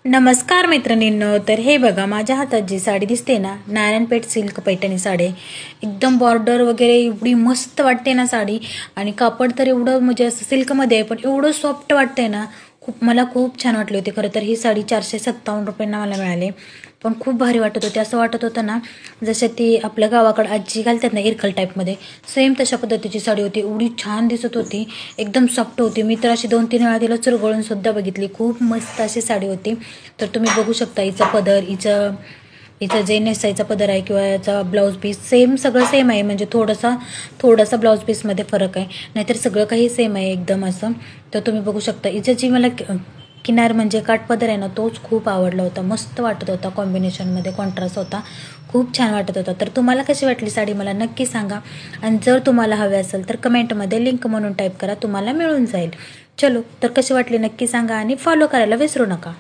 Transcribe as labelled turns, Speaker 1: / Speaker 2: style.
Speaker 1: नमस्कार मैत्रिणींनो, तर हे बघा माझ्या हातात जी साडी दिसते ना, नारायणपेठ सिल्क पैठणी साडी एकदम बॉर्डर वगैरे एवढी मस्त वाटते ना साडी. आणि कापड तर एवढं म्हणजे असं सिल्कमध्ये आहे, पण एवढं सॉफ्ट वाटतंय ना, मला खूप छान वाटली होती. खरं तर ही साडी 457 रुपयांना मला मिळाली, पण खूप भारी वाटत होती. असं वाटत होतं ना जसं ती आपल्या गावाकडे आजी घालतात ना इरकल टाईपमध्ये, सेम तशा पद्धतीची साडी होती. एवढी छान दिसत होती, एकदम सॉफ्ट होती. मी तर अशी 2-3 वेळा तिला चुरगळून सुद्धा बघितली. खूप मस्त अशी साडी होती. तर तुम्ही बघू शकता हिचा पदर, हिचं जे नेसायचा पदर आहे किंवा याचा ब्लाऊज पीस सेम, सगळं सेम आहे. म्हणजे थोडासा ब्लाऊज पीसमध्ये फरक आहे, नाहीतर सगळं काही सेम आहे एकदम असं. तर तुम्ही बघू शकता हिचं जी मला किनार म्हणजे काठपदर आहे ना, तोच खूप आवडला होता. मस्त वाटत होता, कॉम्बिनेशनमध्ये कॉन्ट्रास्ट होता, खूप छान वाटत होता. तर तुम्हाला कशी वाटली साडी मला नक्की सांगा. आणि जर तुम्हाला हवे असेल तर कमेंटमध्ये लिंक म्हणून टाईप करा, तुम्हाला मिळून जाईल. चलो, तर कशी वाटली नक्की सांगा आणि फॉलो करायला विसरू नका.